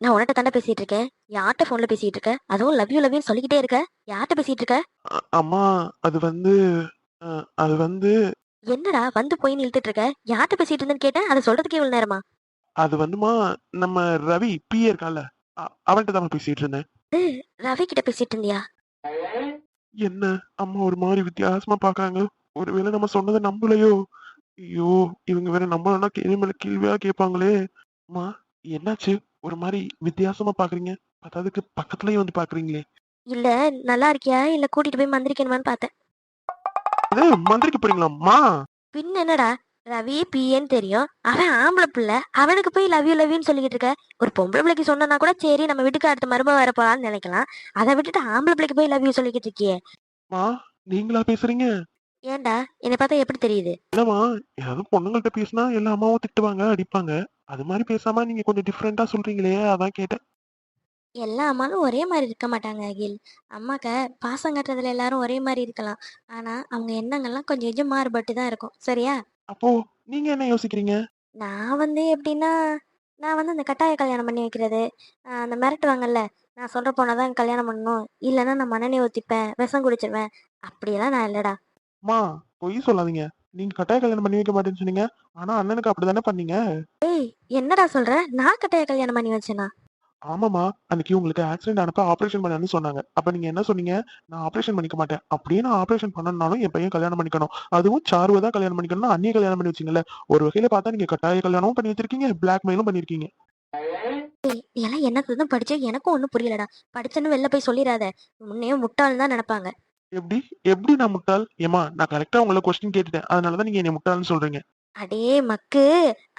நான் உன்கிட்ட தாண்டா பேசிட்டு இருக்கேன். யார்கிட்ட போன்ல பேசிட்டு இருக்க? அதுவும் லவ் யூ லவ் யூ சொல்லிக்கிட்டே இருக்க. யார்கிட்ட பேசிட்டு இருக்க? அம்மா, அது வந்து அது வந்து என்னடா வந்து போய் இழுத்துட்டு இருக்க? யார்கிட்ட பேசிட்டு இருந்தேன்னு கேட்டேன். அதை சொல்றதுக்கு இவ்வளவு நேரமா? அது வந்துமா, நம்ம ரவி பிஏ இருக்கான்ல, அவன்கிட்ட தான் பேசிட்டு இருந்தேன். ரவி கிட்ட பேசிட்டு இருந்தியா? என்ன அம்மா ஒரு மாதிரி வித்தியாசமா பாக்குறாங்க. ஒருவேளை நம்ம சொன்னதை நம்பலையோ? ஐயோ, இவங்க வேற நம்மளா கேள்வி மேல கேள்வியா கேட்பாங்களே. அம்மா, என்னாச்சு? ஒரு மாதிரி வித்தியாசமா பாக்குறீங்க. பத்தாவதுக்கு பக்கத்துலயே வந்து பாக்குறீங்களே. இல்ல, நல்லா இருக்கியா இல்ல கூட்டிட்டு போய் மந்திரிக்கணுமான்னு பார்த்தேன். அது மந்திரிக்க போறீங்களாம்மா? பின்ன என்னடா? ரவி பிஏன்னு தெரியும். அவன் ஆம்பளை பிள்ளை. அவனுக்கு போய் லவ் யூ லவ் யூன்னு சொல்லிக்கிட்டு இருக்க. ஒரு பொம்பளை பிள்ளைக்கு சொன்னா கூட சரி, நம்ம வீட்டுக்கு அடுத்த மருமக வர போறான்னு நினைக்கலாம். அதை விட்டுட்டு ஆம்பளை பிள்ளைக்கு போய் லவ் யூ சொல்லிக்கிட்டு இருக்கியே. மா, நீங்களா பேசுறீங்க? ஏன்டா, என்னை பார்த்தா எப்படி தெரியுது? இல்லம்மா, ஏதாவது பொண்ணுங்கள்ட்ட பேசினா எல்லா அம்மாவும் திட்டுவாங்க, அடிப்பாங்க. அது மாதிரி பேசாம நீங்க கொஞ்சம் டிஃப்ரெண்டா சொல்றீங்களே, அதான் கேட்டேன். எல்லா அம்மாலும் ஒரே மாதிரி இருக்க மாட்டாங்க அகில். அம்மாக்க பாசம் காட்டுறதுல எல்லாரும் ஒரே மாதிரி இருக்கலாம். ஆனா அவங்க எண்ணங்கள்லாம் கொஞ்சம் கொஞ்சம் மாறுபட்டு தான் இருக்கும், சரியா? அப்போ நீங்க என்ன யோசிக்கிறீங்க? நான் வந்து எப்படின்னா, நான் வந்து அந்த கட்டாய கல்யாணம் பண்ணி வைக்கிறது, அந்த மிரட்டுவாங்கல்ல, நான் சொல்ற பொண்ணை தான் கல்யாணம் பண்ணணும், இல்லைன்னா நான் மண்ணெண்ணெய் ஊற்றிப்பேன், விஷம் குடிச்சிருவேன், அப்படியெல்லாம் நான் இல்லடா. அம்மா, பொய் சொல்லாதீங்க. நீங்க கட்டாய கல்யாணம் பண்ணி வைக்க மாட்டேன்னு சொன்னீங்க. ஆனா அண்ணனுக்கு அப்படிதானே பண்ணீங்க. ஏய், என்னடா சொல்ற? நான் கட்டாய கல்யாணம் பண்ணி வச்சேனா? ஆமாமா, அன்னைக்கு உங்களுக்கு ஆக்சிடென்ட் ஆனப்ப ஆபரேஷன் பண்ணணும்னு சொன்னாங்க. அப்ப நீங்க என்ன சொன்னீங்க? நான் ஆபரேஷன் பண்ணிக்க மாட்டேன். அப்படியே நான் ஆபரேஷன் பண்ணணும்னாலும் என் பையன் கல்யாணம் பண்ணிக்கணும். அதுவும் சாருவை தான் கல்யாணம் பண்ணிக்கணும்னு அண்ணியை கல்யாணம் பண்ணி வச்சீங்கல்ல. ஒரு வகையில பார்த்தா நீங்க கட்டாய கல்யாணமும் பண்ணி வச்சிருக்கீங்க, பிளாக்மெயிலும் பண்ணிருக்கீங்க. ஏய், நீ எல்லாம் என்னத்துதான் படிச்சு? எனக்கும் ஒன்றும் புரியலடா. படிச்சேன்னு வெளில போய் சொல்லிடாத. முன்னையே முட்டாள்னு தான் நினைப்பாங்க. எப்படி எப்படி நான் முட்டாள்? ஏமா, நான் கரெக்டா உங்களை கொஸ்டின் கேட்டுட்டேன். அதனாலதான் நீங்க என்னை முட்டாள்னு சொல்றீங்க. அடே மக்கு,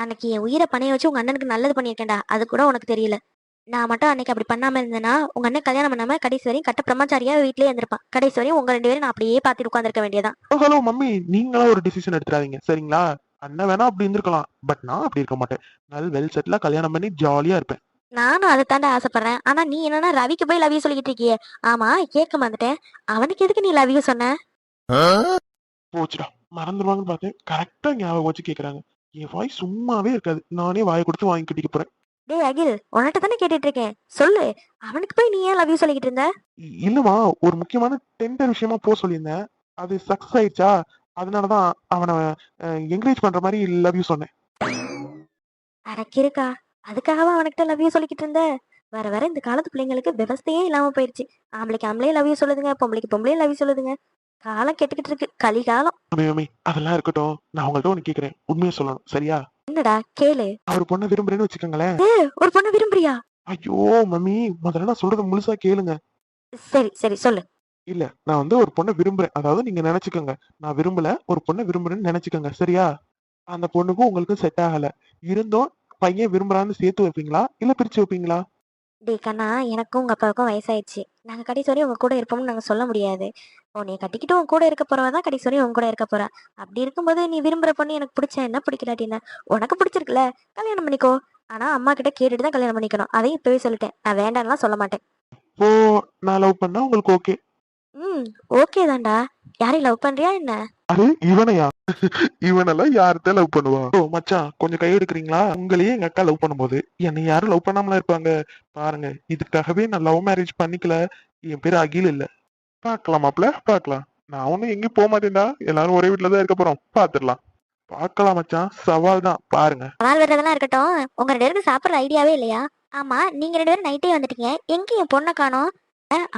அன்னைக்கு என் உயிரை பணைய வச்சு உங்க அண்ணனுக்கு நல்லது பண்ணியிருக்கேன்டா, அது கூட உனக்கு தெரியல. நான் மட்டும் அன்னைக்கு அப்படி பண்ணாம இருந்தேன்னா உங்க அண்ணன் கல்யாணம் பண்ணாம கடைசி வரையும் கட்ட பிரம்மச்சாரியா வீட்லயே இருந்திருப்பான். கடைசி வரையும் உங்க ரெண்டு பேரும் நான் அப்படியே பார்த்துட்டு உட்காந்துருக்க வேண்டியதான். ஹலோ மம்மி, நீங்களா ஒரு டிசிஷன் எடுத்துறாதீங்க சரிங்களா? அண்ணன் வேணா அப்படி இருந்திருக்கலாம், பட் நான் அப்படி இருக்க மாட்டேன். நல்ல வெல் செட்டிலா கல்யாணம் பண்ணி ஜாலியா இருப்பேன். நானும் அதை தாண்ட ஆசைப்படுறேன். ஆனா நீ என்னன்னா ரவிக்கு போய் லவ் யூ சொல்லிக்கிட்டு இருக்கியே. ஆமா, கேட்க மாட்டேன். அவனுக்கு எதுக்கு நீ லவ் யூ சொன்ன? போச்சுடா, மறந்துடுவாங்கன்னு பார்த்தேன். கரெக்டா ஞாபகம் வச்சு கேக்குறாங்க. என் வாய் சும்மாவே இருக்காது. நானே வாயை கொடுத்து வாங்கி கட்டிக்க போறேன். டேய் அகில், உன்கிட்ட தானே கேட்டுட்டு இருக்கேன், சொல்லு. அவனுக்கு போய் நீ ஏன் லவ் யூ சொல்லிக்கிட்டு இருந்த? இல்லம்மா, ஒரு முக்கியமான டெண்டர் விஷயமா போக சொல்லியிருந்தேன். அது சக்சஸ் ஆயிடுச்சா? அதனாலதான் அவனை என்கரேஜ் பண்ற மாதிரி லவ் யூ சொன்னேன். அடக்கிருக்கா, அதுக்காகவா அவனுக்கிட்ட லவ் யூ சொல்லிக்கிட்டு இருந்த? வர வர இந்த காலத்து பிள்ளைங்களுக்கு விவசாயே இல்லாம போயிருச்சு. ஆம்பளைக்கு ஆம்பளே லவ் யூ சொல்லுதுங்க, பொம்பளைக்கு பொம்பளே லவ் யூ சொல்லுதுங்க. காலம் கெட்டுக்கிட்டு இருக்கு, கலிகாலம். மம்மி, அதெல்லாம் இருக்கட்டும். நான் உங்கள்ட்ட ஒண்ணு கேக்குறேன், உண்மையை சொல்லணும் சரியா? என்னடா கேளு. அவர் பொண்ணை விரும்புறேன்னு வச்சுக்கோங்களேன். ஒரு பொண்ணு விரும்புறியா? ஐயோ மம்மி, முதல்ல நான் சொல்றது முழுசா கேளுங்க. சரி சரி, சொல்லு. இல்ல, நான் வந்து ஒரு பொண்ணை விரும்புறேன். அதாவது நீங்க நினைச்சுக்கோங்க, நான் விரும்பல, ஒரு பொண்ணை விரும்புறேன்னு நினைச்சுக்கோங்க சரியா? அந்த பொண்ணுக்கும் உங்களுக்கும் செட் ஆகல. இருந்தும் பையன் விரும்புறான்னு சேர்த்து வைப்பீங்களா இல்ல பிரிச்சு வைப்பீங்களா? டே கண்ணா, எனக்கும் உங்க அப்பாவுக்கும் வயசாயிடுச்சு. நாங்க கடைசி வரையும் உங்க கூட இருப்போம்னு நாங்க சொல்ல முடியாது. உன்னைய கட்டிக்கிட்டு உன் கூட இருக்க போறவதான் கடைசி வரையும் உன் கூட இருக்க போறா. அப்படி இருக்கும்போது நீ விரும்புற பொண்ணு எனக்கு பிடிச்சா என்ன, பிடிக்கலாட்டி என்ன? உனக்கு பிடிச்சிருக்குல, கல்யாணம் பண்ணிக்கோ. ஆனா அம்மா கிட்ட கேட்டுட்டு தான் கல்யாணம் பண்ணிக்கணும். அதையும் இப்பவே சொல்லிட்டேன். நான் வேண்டாம்லாம் சொல்ல மாட்டேன். இப்போ நான் லவ் பண்ணா உங்களுக்கு ஓகே? ம், ஓகே தான்டா. யாரையும் லவ் பண்றியா என்ன? அது இவனையா? இவனெல்லாம் யார்கிட்ட லவ் பண்ணுவா? ஓ மச்சான், கொஞ்சம் கை எடுக்கிறீங்களா? உங்களையே எங்க அக்கா லவ் பண்ணும்போது என்னை யாரும் லவ் பண்ணாமலா இருப்பாங்க? பாருங்க, இதுக்காகவே நான் லவ் மேரேஜ் பண்ணிக்கல. என் பேரு அகில் இல்ல. பாக்கலாம் மாப்ள, பாக்கலாம். நான் ஒண்ணும் எங்கேயும் போக மாட்டேன்டா. எல்லாரும் ஒரே வீட்டுல தான் இருக்க போறோம். பாத்துடலாம். பாக்கலாம் மச்சான், சவால் தான், பாருங்க. சவால் விடுறதெல்லாம் இருக்கட்டும். உங்க ரெண்டு பேருக்கு சாப்பிடுற ஐடியாவே இல்லையா? ஆமா, நீங்க ரெண்டு பேரும் நைட்டே வந்துட்டீங்க, எங்க என் பொண்ணை காணோம்?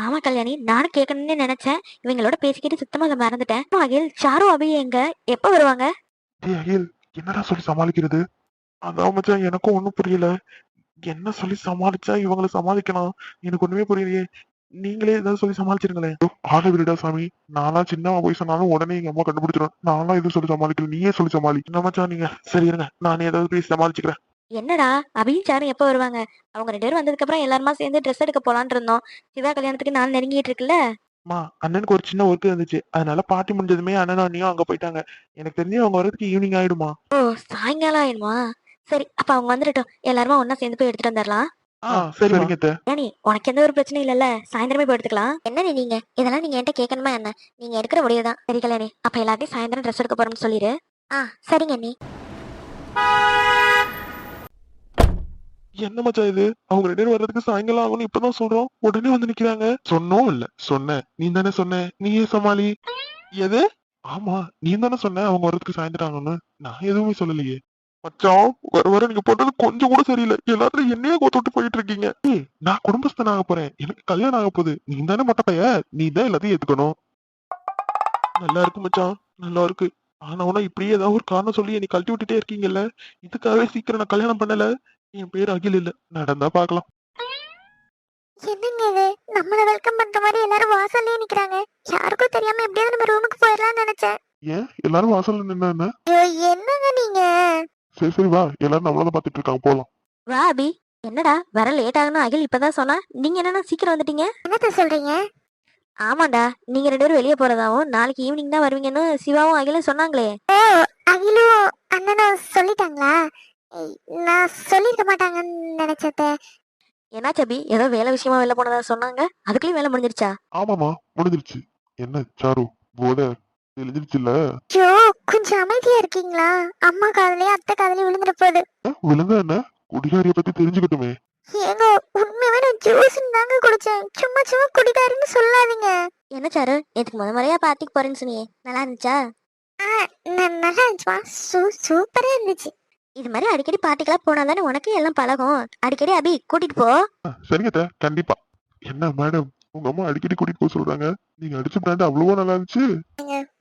ஆமா கல்யாணி, நானும் கேட்கணும்னு நினைச்சேன். இவங்களோட பேசிக்கிட்டு சுத்தமா அதை மறந்துட்டேன். அகில், சாரு அபி எங்க, எப்ப வருவாங்க? டேய் அகில், என்னடா சொல்லி சமாளிக்கிறது? அதான் மச்சான், எனக்கும் ஒண்ணும் புரியல. என்ன சொல்லி சமாளிச்சா இவங்களை சமாளிக்கலாம்? எனக்கு ஒண்ணுமே புரியலையே. நீங்களே ஏதாவது சொல்லி சமாளிச்சிருங்களேன். ஆள விடுடா சாமி. நான்லாம் சின்னவா போய் சொன்னாலும் உடனே எங்க அம்மா கண்டுபிடிச்சிடும். நான்லாம் எதுவும் சொல்லி சமாளிக்கல, நீயே சொல்லி சமாளி. என்ன மச்சான் நீங்க? சரி இருங்க, நானே ஏதாவது பேசி சமாளிச்சுக்கிறேன். என்னடா, அபியும் சாரும் எப்ப வருவாங்க? அவங்க ரெண்டு பேரும் வந்ததுக்கு அப்புறம் எல்லாருமா சேர்ந்து ட்ரெஸ் எடுக்க போலான்னு இருந்தோம். சிவா கல்யாணத்துக்கு நாள் நெருங்கிட்டு இருக்குல்ல. அம்மா, அண்ணனுக்கு ஒரு சின்ன ஒர்க் இருந்துச்சு. அதனால பார்ட்டி முடிஞ்சதுமே அண்ணனும் அண்ணியும் அங்க போயிட்டாங்க. எனக்கு தெரிஞ்சு அவங்க வரதுக்கு ஈவினிங் ஆயிடுமா. ஓ, சாயங்காலம் ஆயிடுமா? சரி, அப்ப அவங்க வந்துட்டோம். எல்லாருமா ஒன்னா சேர்ந்து போய் எடுத்துட்டு வந்துடலாம். சரிங்க அத்தை. ஏனி, உனக்கு எந்த ஒரு பிரச்சனையும் இல்லல்ல? சாயந்தரமே போய் எடுத்துக்கலாம். என்ன நீங்க இதெல்லாம் நீங்க என்கிட்ட கேட்கணுமா என்ன? நீங்க எடுக்கிற முடிவுதான். சரி கல்யாணி, அப்ப எல்லாத்தையும் சாயந்தரம் ட்ரெஸ் எடுக்க போறோம்னு சொல்லிடு. சரிங்க நீ. என்ன மச்சான் இது? அவங்க 2 பேரும் வர்றதுக்கு சாயங்காலம் ஆகும்னு இப்பதான் சொல்றோம், உடனே வந்து நிக்கிறாங்க. சொன்னோம் இல்ல? சொன்ன. நீ தானே சொன்ன. நீயே சமாளி. எது? ஆமா, நீ தானே சொன்ன அவங்க வர்றதுக்கு சாயந்தரம் ஆகும்னு. நான் எதுவுமே சொல்லலையே. மச்சான், வர வர நீங்க பண்றது கொஞ்சம் கூட சரியில்லை. எல்லாத்துலயும் என்னையே கோத்து விட்டு போயிட்டு இருக்கீங்க. ஏய், நான் குடும்பஸ்தன் ஆக போறேன். எனக்கு கல்யாணம் ஆக போகுது. நீ தானே மொட்டை பைய. நீ தான் எல்லாத்தையும் ஏத்துக்கணும். நல்லா இருக்கு மச்சான், நல்லா இருக்கு. ஆனா உனா இப்படியே ஏதாவது ஒரு காரணம் சொல்லி என்னை கழட்டி விட்டுட்டே இருக்கீங்கல்ல. இதுக்காகவே சீக்கிரம் நான் கல்யாணம் பண்ணல. என் பேர் அகில் இல்ல. நடந்தா பாக்கலாம். என்னங்க இது? நம்மள வெல்கம் பண்ற மாதிரி எல்லாரும் வாசல்லே நிக்கிறாங்க. யாருக்கும் தெரியாம எப்படியாவது நம்ம ரூமுக்கு போயிடலாம்னு நினைச்சேன். ஏன் எல்லாரும் வாசல்ல நின்னா என்ன? ஐயோ, என்னங்க நீங்க? சரி சரி வா, எல்லாரும் நம்மளதான் பாத்துட்டு இருக்காங்க, போலாம். வா அபி. என்னடா வர லேட் ஆகணும் அகில் இப்பதான் சொன்னா, நீங்க என்னன்னா சீக்கிரம் வந்துட்டீங்க? என்னத்த சொல்றீங்க? ஆமாண்டா, நீங்க 2 பேரும் வெளியே போறதாவும் நாளைக்கு ஈவினிங் தான் வருவீங்கன்னு சிவாவும் அகிலும் சொன்னாங்களே. ஓ, அகிலும் அண்ணனும் சொல்லிட்டாங்களா? நான் சொல்லிருக்க மாட்டாங்கன்னு நினைச்சத. என்னாச்சு அபி? ஏதோ வேலை விஷயமா வெளில போனதா சொன்னாங்க, அதுக்குள்ளயும் வேலை முடிஞ்சிருச்சா? ஆமாமா, முடிஞ்சிருச்சு. என்ன சாரு, போத தெரிஞ்சிருச்சுல்ல? ஐயோ, கொஞ்சம் அமைதியா இருக்கீங்களா? அம்மா காதுலயே அத்தை காதுலயே விழுந்துட போகுது. விழுந்தா என்ன? குடிகாரிய பத்தி தெரிஞ்சுக்கட்டுமே. ஏங்க, உண்மையாவே நான் ஜூஸ் தாங்க குடிச்சேன். சும்மா சும்மா குடிக்காருன்னு சொல்லாதீங்க. என்ன சாரு, நேத்துக்கு முறையா பார்ட்டிக்கு போறேன்னு சொன்னியே, நல்லா இருந்துச்சா? நல்லா இருந்துச்சுமா. சூப்பரா இருந்துச்சு. இது மாதிரி அடிக்கடி பார்ட்டிக்கெல்லாம் போனா தானே உனக்கு எல்லாம் பழகும். அடிக்கடி அபி கூட்டிட்டு போ. சரிங்க அத்தை, கண்டிப்பா. என்ன மேடம், உங்க அம்மா அடிக்கடி கூட்டிட்டு போக சொல்றாங்க. நீங்க அடிச்ச பிராண்ட் அவ்வளவோ நல்லா இருந்துச்சு.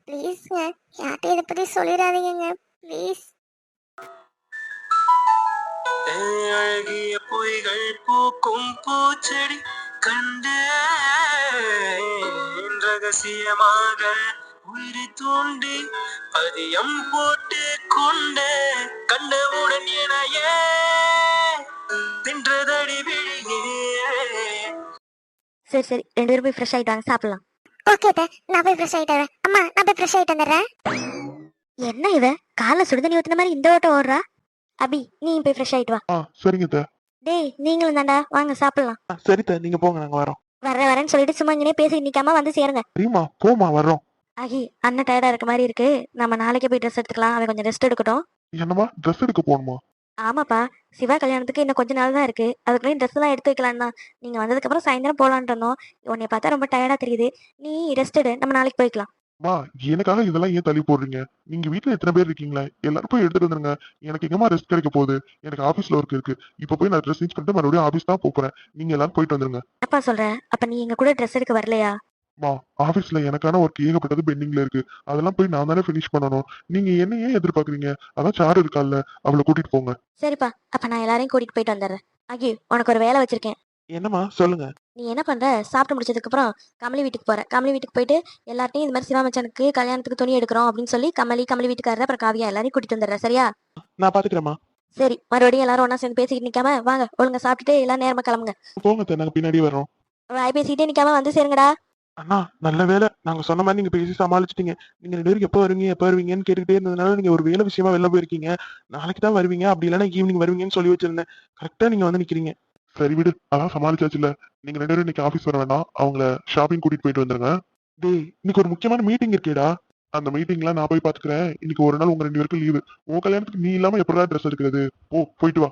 ப்ளீஸ்ங்க, யார்கிட்ட இதை பத்தி சொல்லிடாதீங்க ப்ளீஸ். அழகிய பொய்கள் பூக்கும் பூச்செடி கண்டு ரகசியமாக உயிரை தூண்டி பதியம் போட்டு கொண்டு கண்டவுடன் எனையே தின்றதடி விழியே. சரி சரி, 2 பேரும் போய் ஃப்ரெஷ் ஆயிட்டு வாங்க, சாப்பிடலாம். ஓகே அத்தை, நான் போய் ஃப்ரெஷ் ஆயிட்டு வரேன். அம்மா, நான் போய் ஃப்ரெஷ் ஆயிட்டு வந்துடுறேன். என்ன இவ காலைல சுடுதண்ணி ஊத்துன மாதிரி இந்த ஓட்டம் ஓடுறா? அபி, நீ போய் ஃப்ரெஷ் ஆயிட்டு வா. சரிங்க அத்தை. டேய், நீங்களும் தாண்டா, வாங்க சாப்பிடலாம். சரி அத்தை, நீங்க போங்க, நாங்க வரோம். வரேன்னு சொல்லிட்டு சும்மா இங்கே பேசி நிக்காம வந்து சேருங்க. சரிம்மா, போமா, வர்றோம். அகி, அண்ணன் டயர்டா இருக்க மாதிரி இருக்கு, நம்ம நாளைக்கே போய் ட்ரெஸ் எடுத்துக்கலாம். அவன் கொஞ்சம் ரெஸ்ட் எடுக்கட்டும். என்னம்மா, ட்ரெஸ் எடுக்க போகணுமா? ஆமாப்பா, சிவா கல்யாணத்துக்கு இன்னும் கொஞ்ச நாள் தான் இருக்கு. அதுக்குள்ளேயும் ட்ரெஸ் எல்லாம் எடுத்து வைக்கலாம் தான். நீங்க வந்ததுக்கு அப்புறம் சாயந்தரம் போலான்னு இருந்தோம். உன்னை பார்த்தா ரொம்ப டயர்டா தெரியுது. நீ ரெஸ்ட் எடு, நம்ம நாளைக்கு போய்க்கலாம். மா, எனக்காக இதெல்லாம் ஏன் தள்ளி போடுறீங்க? நீங்க வீட்ல எத்தனை பேர் இருக்கீங்களா? எல்லாரும் போய் எடுத்துட்டு வந்துருங்க. எனக்கு எங்கம்மா ரெஸ்ட் கிடைக்க போகுது? எனக்கு ஆபீஸ்ல ஒர்க் இருக்கு. இப்ப போய் நான் ட்ரெஸ் சேஞ்ச் பண்ணிட்டு மறுபடியும் ஆபீஸ் தான் போறேன். நீங்க எல்லாரும் போயிட்டு வந்துருங்க. அப்பா சொல்ற, அப்ப நீ எங்க கூட ட்ரெஸ் எடுக்க வரலையா? மா, ஆபீஸ்ல எனக்கான ஒர்க் ஏகப்பட்டது பெண்டிங்ல இருக்கு. அதெல்லாம் போய் நான் தானே ஃபினிஷ் பண்ணணும். நீங்க என்ன ஏன் எதிர்பார்க்கறீங்க? அதான் சாரு இருக்கால்ல, அவளை கூட்டிட்டு போங்க. சரிப்பா, அப்ப நான் எல்லாரையும் கூட்டிட்டு போயிட்டு வந்துடுறேன். அகி, உனக்கு ஒரு வேலை வச்சிருக்கேன். என்னம்மா, சொல்லுங்க. நீ என்ன பண்ற? சாப்பிட்டு முடிச்சதுக்கு அப்புறம் கமலி வீட்டுக்கு போற. கமலி வீட்டுக்கு போயிட்டு எல்லார்ட்டையும் இது மாதிரி சிவா மச்சானுக்கு கல்யாணத்துக்கு துணி எடுக்கிறோம் அப்படின்னு சொல்லி கமலி வீட்டுக்காரர் அப்புறம் காவியா எல்லாரையும் கூட்டிட்டு வந்துடுற, சரியா? நான் பாத்துக்கிறேம்மா. சரி, மறுபடியும் எல்லாரும் ஒண்ணா சேர்ந்து பேசிக்கிட்டு நிக்காம வாங்க, ஒழுங்கா சாப்பிட்டுட்டு எல்லாம் நேரமா கிளம்புங்க. போங்க அத்தை, நாங்க பின்னாடி வர்றோம். வாய் பேசிக்கிட்டே நிக்காம வந்து சேருங்கடா. அண்ணா, நல்ல வேலை நாங்க சொன்ன மாதிரி நீங்க பேசி சமாளிச்சிட்டீங்க. நீங்க 2 பேருக்கு எப்ப வருவீங்கன்னு கேட்டுக்கிட்டே இருந்ததுனால நீங்க ஒரு வேலை விஷயமா வெளில போயிருக்கீங்க. நாளைக்கு தான் வருவீங்க, அப்படி இல்லைன்னா ஈவினிங் வருவீங்கன்னு சொல்லி வச்சிருந்தேன். கரெக்டா நீங்க வந்து நிக்கிறீங்க. சரி விடு, அதான் சமாளிச்சாச்சுல. நீங்க 2 பேரும் இன்னைக்கு ஆபீஸ் வர வேண்டாம். அவங்கள ஷாப்பிங் கூட்டிட்டு போயிட்டு வந்துருங்க. டேய், இன்னைக்கு ஒரு முக்கியமான மீட்டிங் இருக்கேடா. அந்த மீட்டிங்ல நான் போய் பாத்துக்கிறேன். இன்னைக்கு ஒரு நாள் உங்க 2 பேருக்கும் லீவு. உன் கல்யாணத்துக்கு நீ இல்லாம எப்படா ட்ரெஸ் எடுக்கிறது? போயிட்டு வா.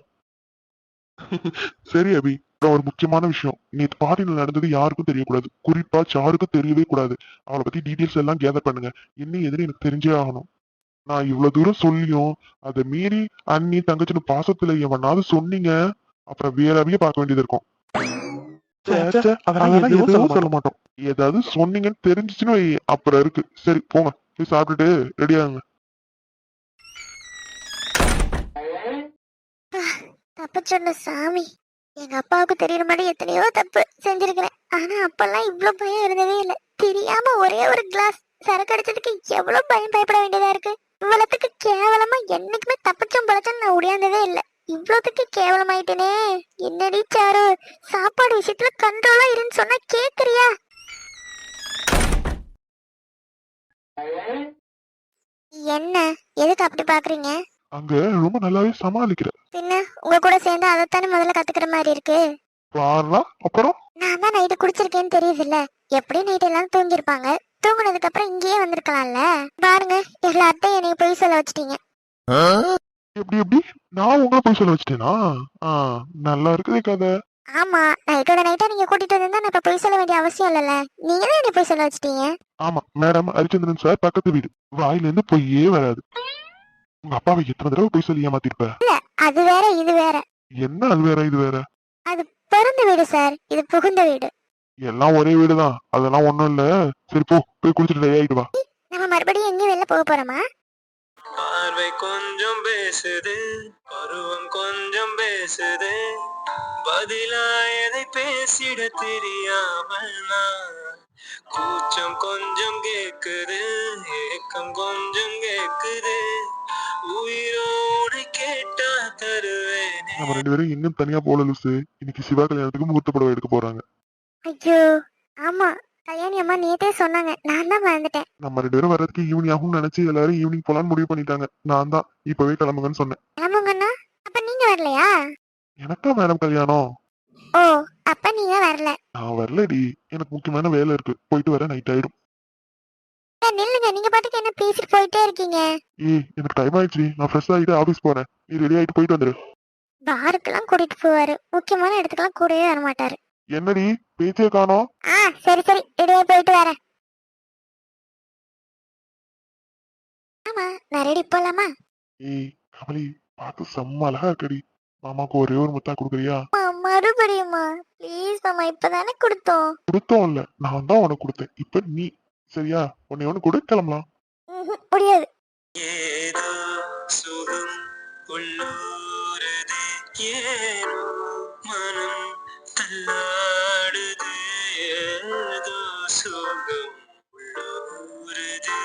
சரி அபி, அப்புறம் ஒரு முக்கியமான விஷயம். நேத்து பார்ட்டில நடந்தது யாருக்கும் தெரியக்கூடாது. குறிப்பா சாருக்கும் தெரியவே கூடாது. அவளை பத்தி டீடைல்ஸ் எல்லாம் கேதர் பண்ணுங்க. என்ன எதுன்னு எனக்கு தெரிஞ்சே ஆகணும். நான் இவ்வளவு தூரம் சொல்லியும் அதை மீறி அண்ணி தங்கச்சின்னு பாசத்துல எவனாவது சொன்னீங்க, அப்புறம் வேறவே பார்க்க வேண்டியது இருக்கும். அதெல்லாம் எதுவும் சொல்ல மாட்டோம். ஏதாவது சொன்னீங்கன்னு தெரிஞ்சிச்சுன்னு வை, அப்புறம் இருக்கு. சரி போங்க, போய் சாப்பிட்டுட்டு ரெடி ஆகுங்க. தப்பு சொன்ன சாமி. எங்க அப்பாவுக்கு தெரியற மாதிரி எத்தனையோ தப்பு செஞ்சிருக்கிறேன். ஆனா அப்பெல்லாம் இவ்வளவு பயம் இருந்ததே இல்ல. தெரியாம ஒரே ஒரு கிளாஸ் சரக்கு அடிச்சதுக்கு எவ்வளவு பயப்பட வேண்டியதா இருக்கு. இவ்வளவுக்கு கேவலமா என்னைக்குமே தப்பிச்சும் பழச்சும் நான் உடையாந்ததே இல்ல. இவ்வளவுக்கு கேவலமாயிட்டேனே. என்னடி சாரு, சாப்பாடு விஷயத்துல கண்ட்ரோலா இருன்னு சொன்னா கேக்குறியா? என்ன, எதுக்கு அப்படி பாக்குறீங்க? அங்க ரொம்ப நல்லாவே சமாளிக்கிற. பின்ன உங்க கூட சேர்ந்து அதைத்தானே முதல்ல கத்துக்கிற மாதிரி இருக்கு. பாருடா, அப்புறம் நான் தான் நைட்டு குடிச்சிருக்கேன்னு தெரியுதுல்ல. எப்படியும் நைட் எல்லாம் தூங்கிருப்பாங்க. தூங்குனதுக்கு அப்புறம் இங்கேயே வந்திருக்கலாம்ல. பாருங்க, எல்லார்ட்டையும் என்னைய போய் சொல்ல வச்சிட்டீங்க. எப்படி எப்படி நான் உங்களை போய் சொல்ல வச்சிட்டேனா? ஆ, நல்லா இருக்குது கதை. ஆமா, நைட்டோட நைட்டா நீங்க கூட்டிட்டு வந்திருந்தா நான் இப்ப போய் சொல்ல வேண்டிய அவசியம் இல்லைல்ல. நீங்க தான் என்ன போய் சொல்ல வச்சிட்டீங்க. ஆமா மேடம், ஹரிச்சந்திரன் சார் பக்கத்து வீடு. வாயில இருந்து பொய்யே வராது. உங்க அப்பாவை எத்தனை தடவை போய் சொல்லி ஏமாத்திருப்ப? அது வேற இது வேற. என்ன அது வேற இது வேற? அது பிறந்த வீடு சார், இது புகுந்த வீடு. எல்லாம் ஒரே வீடுதான், அதெல்லாம் ஒண்ணும் இல்ல. சரி போ, போய் குளிச்சுட்டு ரெடி ஆயிட்டு வா. நம்ம மறுபடியும் எங்கேயும் வெளில போக போறோமா? பார்வை கொஞ்சம் பேசுது, பருவம் கொஞ்சம் பேசுது, பதிலா எதை பேசிட தெரியாமல் நான். கூச்சம் கொஞ்சம் கேக்குது, ஏக்கம் கொஞ்சம் கேக்குது, உயிரோடு கேட்டா தருவேனே. நம்ம ரெண்டு பேரும் இன்னும் தனியா போல லூசு. இன்னைக்கு சிவா கல்யாணத்துக்கு முகூர்த்த புடவை எடுக்க போறாங்க. ஐயோ, ஆமா, கல்யாணி அம்மா நேத்தே சொன்னாங்க, நான் தான் மறந்துட்டேன். நம்ம ரெண்டு பேரும் வர்றதுக்கு ஈவினிங் ஆகும்னு நினைச்சு எல்லாரும் ஈவினிங் போலான்னு முடிவு பண்ணிட்டாங்க. நான் தான் இப்பவே கிளம்புங்கன்னு சொன்னேன். கிளம்புங்கண்ணா, அப்ப நீங்க வரலையா? எனக்கா மேடம் கல்யாணம்? ஓ, அப்ப நீங்க வரல. நான் வரலடி, எனக்கு முக்கியமான வேலை இருக்கு, போயிட்டு வர நைட் ஆயிடும். நில்லுங்க, நீங்க பாட்டுக்கு என்ன பேசிட்டு போயிட்டே இருக்கீங்க. எனக்கு டைம் ஆயிடுச்சு, நான் ஃப்ரெஷ் ஆகிட்டு ஆபீஸ் போறேன். நீ ரெடி ஆயிட்டு போயிட்டு வந்துரு. பாருக்கெல்லாம் கூட்டிட்டு போவாரு, முக்கியமான இடத்துக்கெல்லாம் கூடவே வர மாட்டாரு. என்னடி பேச்சே காணோம்? சரி சரி, இடையே போயிட்டு வரேன். ஆமா, நான் ரெடி போலாமா? கமலி, பார்த்து செம்ம அழகா இருக்கடி. மாமாக்கு ஒரே ஒரு முத்தா கொடுக்குறியா? மறுபடியுமா? ப்ளீஸ் மாமா, இப்பதானே கொடுத்தோம். கொடுத்தோம் இல்ல, நான் தான் உனக்கு கொடுத்தேன். இப்ப நீ சரியா, உன்னை ஒண்ணு கொடு, கிளம்பலாம். முடியாது. ஏதோ சுகம் உள்ளூருது, ஏனோ மனம் தள்ளாடுது, ஏதோ சுகம் உள்ளூருது,